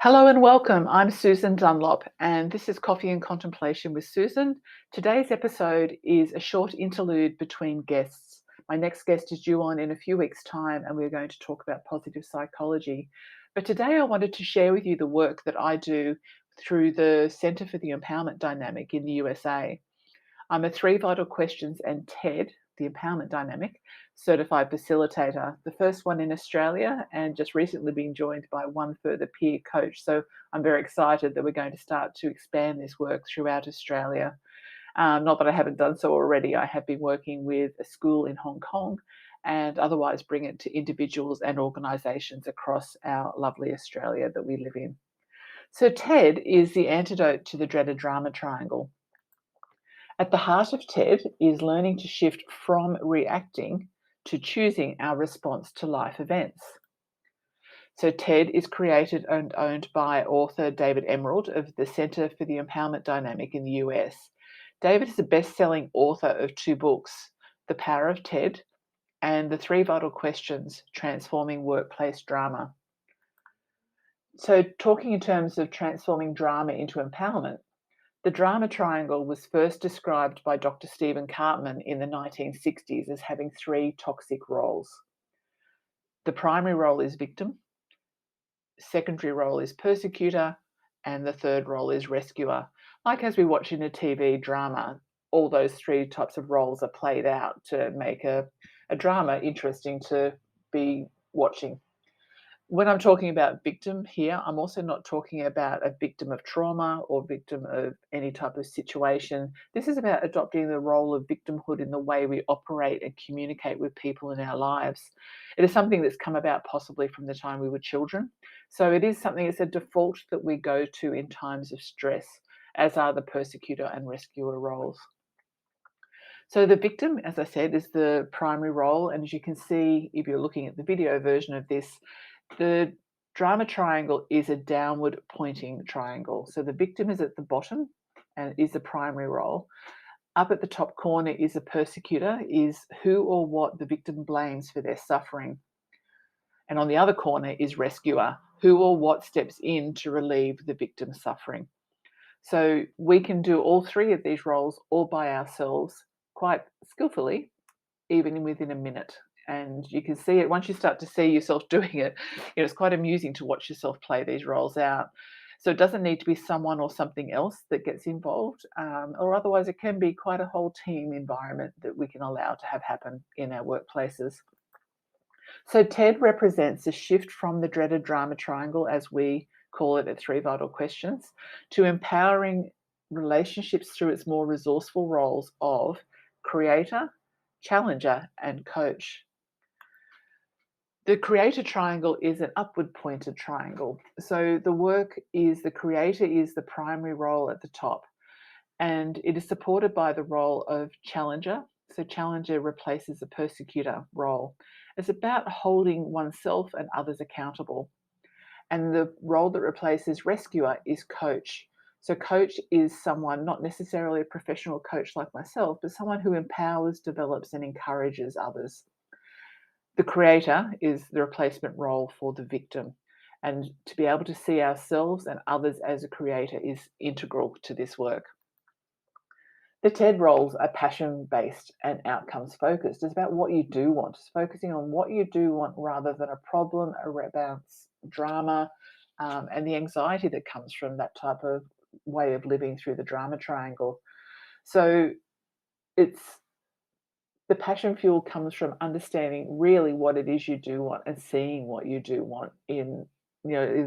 Hello and welcome. I'm Susan Dunlop, and this is Coffee and Contemplation with Susan. Today's episode is a short interlude between guests. My next guest is due on in a few weeks' time, and we're going to talk about positive psychology. But today I wanted to share with you the work that I do through the Centre for the Empowerment Dynamic in the USA. I'm a Three Vital Questions and TED, the Empowerment Dynamic, certified facilitator, the first one in Australia, and just recently being joined by one further peer coach. So I'm very excited that we're going to start to expand this work throughout Australia. Not that I haven't done so already. I have been working with a school in Hong Kong and otherwise bring it to individuals and organisations across our lovely Australia that we live in. So TED is the antidote to the dreaded drama triangle. At the heart of TED is learning to shift from reacting to choosing our response to life events. So TED is created and owned by author David Emerald of the Centre for the Empowerment Dynamic in the US. David is a best-selling author of two books, The Power of TED and The Three Vital Questions, Transforming Workplace Drama. So talking in terms of transforming drama into empowerment, the drama triangle was first described by Dr. Stephen Karpman in the 1960s as having three toxic roles. The primary role is victim, secondary role is persecutor, and the third role is rescuer. Like as we watch in a TV drama, all those three types of roles are played out to make a drama interesting to be watching. When I'm talking about victim here, I'm also not talking about a victim of trauma or victim of any type of situation. This is about adopting the role of victimhood in the way we operate and communicate with people in our lives. It is something that's come about possibly from the time we were children. So it is something, it's a default that we go to in times of stress, as are the persecutor and rescuer roles. So the victim, as I said, is the primary role. And as you can see, if you're looking at the video version of this, the drama triangle is a downward pointing triangle. So the victim is at the bottom and is the primary role. Up at the top corner is a persecutor, is who or what the victim blames for their suffering. And on the other corner is rescuer, who or what steps in to relieve the victim's suffering. So we can do all three of these roles all by ourselves quite skillfully, even within a minute. And you can see it once you start to see yourself doing it, it's quite amusing to watch yourself play these roles out. So it doesn't need to be someone or something else that gets involved, or otherwise it can be quite a whole team environment that we can allow to have happen in our workplaces. So TED represents a shift from the dreaded drama triangle, as we call it at Three Vital Questions, to empowering relationships through its more resourceful roles of creator, challenger, and coach. The creator triangle is an upward pointed triangle. So the work is the creator is the primary role at the top, and it is supported by the role of challenger. So challenger replaces the persecutor role. It's about holding oneself and others accountable. And the role that replaces rescuer is coach. So coach is someone, not necessarily a professional coach like myself, but someone who empowers, develops, and encourages others. The creator is the replacement role for the victim. And to be able to see ourselves and others as a creator is integral to this work. The TED roles are passion-based and outcomes-focused. It's about what you do want. It's focusing on what you do want rather than a problem, about drama, and the anxiety that comes from that type of way of living through the drama triangle. So it's the passion fuel comes from understanding really what it is you do want and seeing what you do want in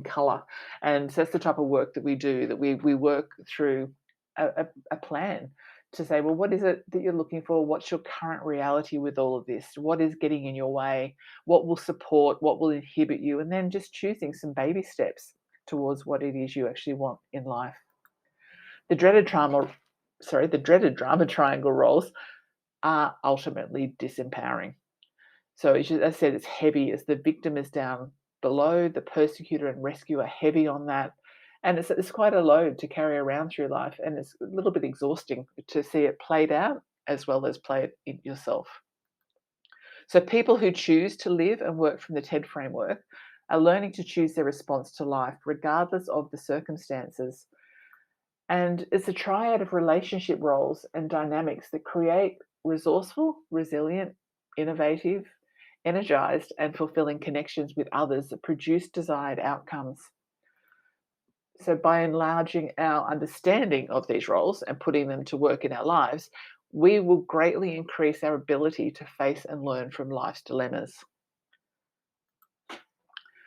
color. And so that's the type of work that we do, that we work through a plan to say, well, what is it that you're looking for? What's your current reality with all of this? What is getting in your way? What will support? What will inhibit you? And then just choosing some baby steps towards what it is you actually want in life. The dreaded drama triangle roles are ultimately disempowering. So as I said, it's heavy as the victim is down below, the persecutor and rescuer heavy on that. And it's quite a load to carry around through life, and it's a little bit exhausting to see it played out as well as play it in yourself. So people who choose to live and work from the TED framework are learning to choose their response to life, regardless of the circumstances. And it's a triad of relationship roles and dynamics that create resourceful, resilient, innovative, energized, and fulfilling connections with others that produce desired outcomes. So, by enlarging our understanding of these roles and putting them to work in our lives, we will greatly increase our ability to face and learn from life's dilemmas.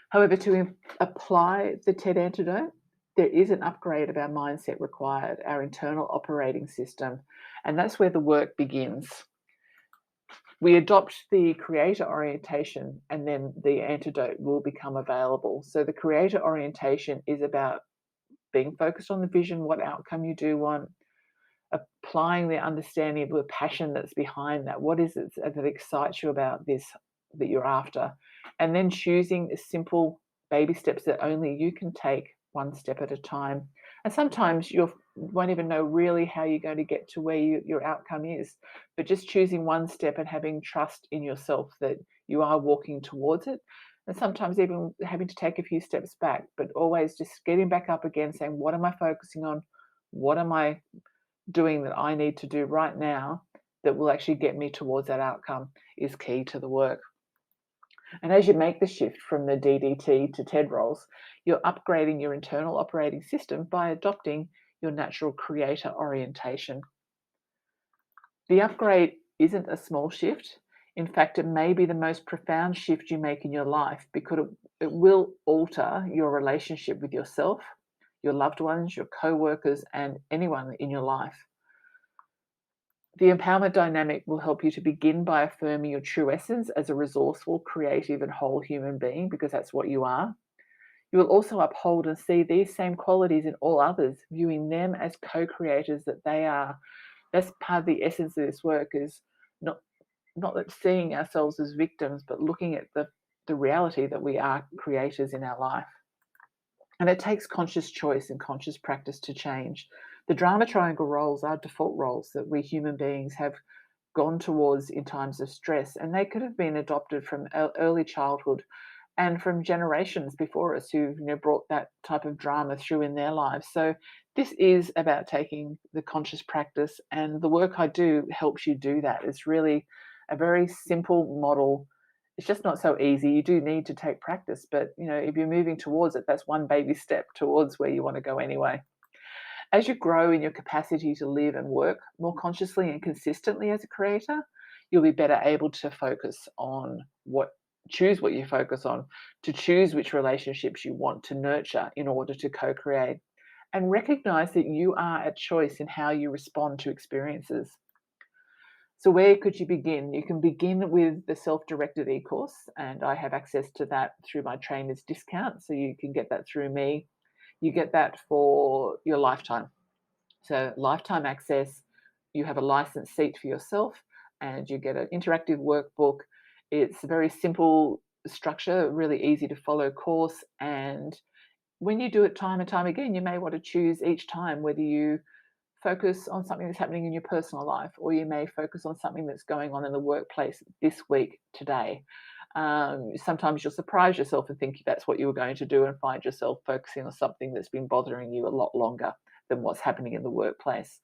However, to apply the TED antidote, there is an upgrade of our mindset required, our internal operating system, and that's where the work begins. We adopt the creator orientation, and then the antidote will become available. So, the creator orientation is about being focused on the vision, what outcome you do want, applying the understanding of the passion that's behind that. What is it that excites you about this that you're after? And then choosing simple baby steps that only you can take one step at a time. And sometimes you won't even know really how you're going to get to where your outcome is, but just choosing one step and having trust in yourself that you are walking towards it. And sometimes even having to take a few steps back, but always just getting back up again, saying, what am I focusing on? What am I doing that I need to do right now that will actually get me towards that outcome is key to the work. And as you make the shift from the DDT to TED roles, you're upgrading your internal operating system by adopting your natural creator orientation. The upgrade isn't a small shift. In fact, it may be the most profound shift you make in your life because it will alter your relationship with yourself, your loved ones, your co-workers, and anyone in your life. The empowerment dynamic will help you to begin by affirming your true essence as a resourceful, creative, and whole human being, because that's what you are. You will also uphold and see these same qualities in all others, viewing them as co-creators that they are. That's part of the essence of this work, is not that seeing ourselves as victims, but looking at the reality that we are creators in our life. And it takes conscious choice and conscious practice to change. The drama triangle roles are default roles that we human beings have gone towards in times of stress, and they could have been adopted from early childhood and from generations before us who brought that type of drama through in their lives. So this is about taking the conscious practice, and the work I do helps you do that. It's really a very simple model. It's just not so easy. You do need to take practice, but if you're moving towards it, that's one baby step towards where you want to go anyway. As you grow in your capacity to live and work more consciously and consistently as a creator, you'll be better able to choose what you focus on, to choose which relationships you want to nurture in order to co-create, and recognize that you are at choice in how you respond to experiences. So where could you begin? You can begin with the self-directed e-course, and I have access to that through my trainer's discount, so you can get that through me. You get that for your lifetime. So lifetime access, you have a licensed seat for yourself, and you get an interactive workbook. It's a very simple structure, really easy to follow course, and when you do it time and time again, you may want to choose each time whether you focus on something that's happening in your personal life, or you may focus on something that's going on in the workplace this week, today. Sometimes you'll surprise yourself and think that's what you were going to do, and find yourself focusing on something that's been bothering you a lot longer than what's happening in the workplace.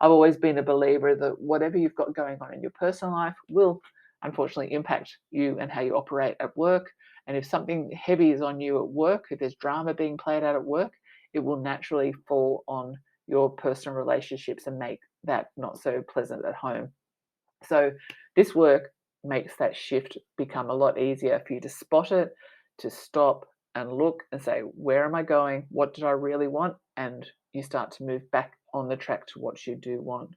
I've always been a believer that whatever you've got going on in your personal life will unfortunately impact you and how you operate at work. And if something heavy is on you at work, if there's drama being played out at work, it will naturally fall on your personal relationships and make that not so pleasant at home. So this work makes that shift become a lot easier for you to spot it, to stop and look and say, where am I going? What did I really want? And you start to move back on the track to what you do want.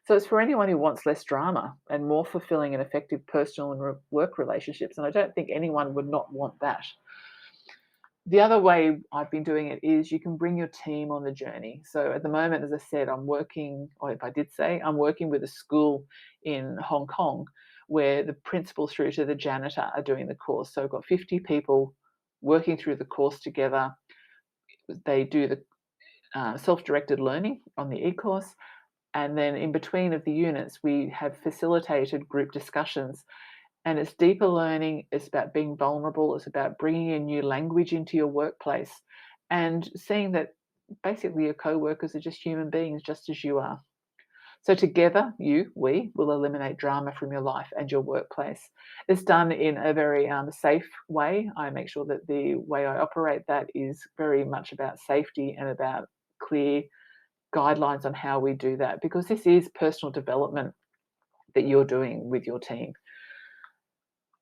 So it's for anyone who wants less drama and more fulfilling and effective personal and work relationships. And I don't think anyone would not want that. The other way I've been doing it is you can bring your team on the journey. So at the moment, as I said, I'm working with a school in Hong Kong where the principal through to the janitor are doing the course. So I've got 50 people working through the course together. They do the self-directed learning on the e-course. And then in between of the units, we have facilitated group discussions. And it's deeper learning. It's about being vulnerable. It's about bringing a new language into your workplace and seeing that basically your co-workers are just human beings, just as you are. So together, we will eliminate drama from your life and your workplace. It's done in a very safe way. I make sure that the way I operate that is very much about safety and about clear guidelines on how we do that, because this is personal development that you're doing with your team.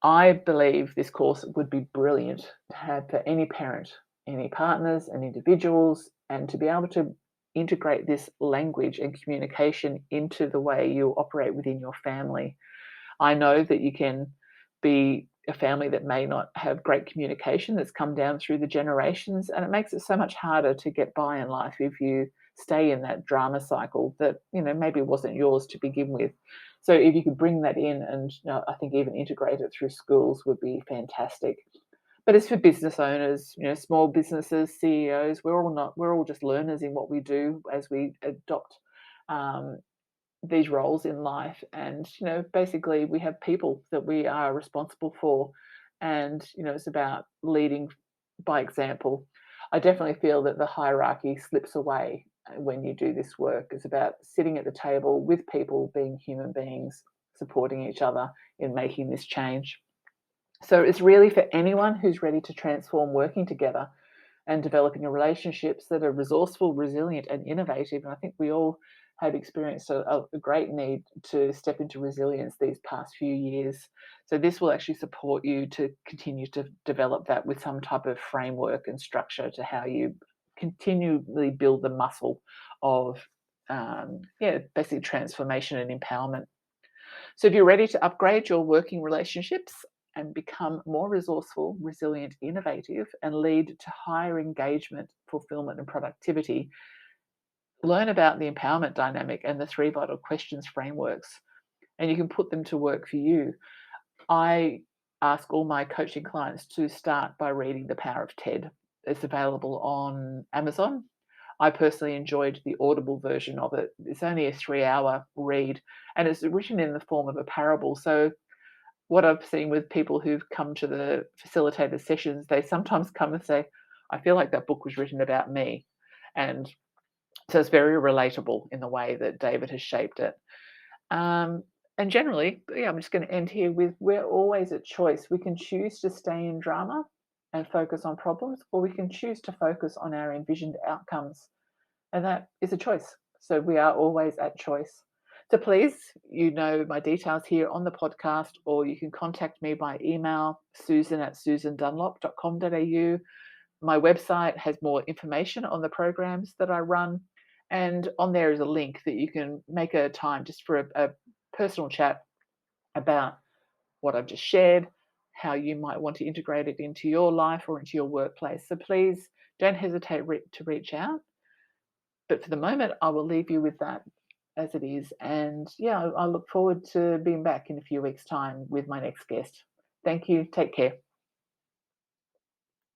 I believe this course would be brilliant to have for any parent, any partners and individuals, and to be able to integrate this language and communication into the way you operate within your family. I know that you can be a family that may not have great communication that's come down through the generations, and it makes it so much harder to get by in life if you stay in that drama cycle that maybe wasn't yours to begin with. So if you could bring that in and I think even integrate it through schools would be fantastic. But it's for business owners, small businesses, CEOs. We're all just learners in what we do as we adopt um, these roles in life. And basically we have people that we are responsible for, and it's about leading by example. I definitely feel that the hierarchy slips away when you do this work. It's about sitting at the table with people, being human beings, supporting each other in making this change. So it's really for anyone who's ready to transform working together and developing relationships that are resourceful, resilient, and innovative. And I think we all have experienced a great need to step into resilience these past few years. So this will actually support you to continue to develop that with some type of framework and structure to how you continually build the muscle of basically transformation and empowerment. So if you're ready to upgrade your working relationships and become more resourceful, resilient, innovative, and lead to higher engagement, fulfillment, and productivity, learn about the empowerment dynamic and the 3 vital questions frameworks, and you can put them to work for you. I ask all my coaching clients to start by reading The Power of TED. It's available on Amazon. I personally enjoyed the Audible version of it. It's only a 3-hour read, and it's written in the form of a parable. So what I've seen with people who've come to the facilitated sessions, they sometimes come and say, I feel like that book was written about me. And so it's very relatable in the way that David has shaped it. Um, and generally, I'm just going to end here with, we're always at choice. We can choose to stay in drama and focus on problems, or we can choose to focus on our envisioned outcomes. And that is a choice. So we are always at choice. So please, my details here on the podcast, or you can contact me by email, susan@susandunlop.com.au. My website has more information on the programs that I run. And on there is a link that you can make a time just for a personal chat about what I've just shared, how you might want to integrate it into your life or into your workplace. So please don't hesitate to reach out. But for the moment, I will leave you with that as it is. And I look forward to being back in a few weeks' time with my next guest. Thank you. Take care.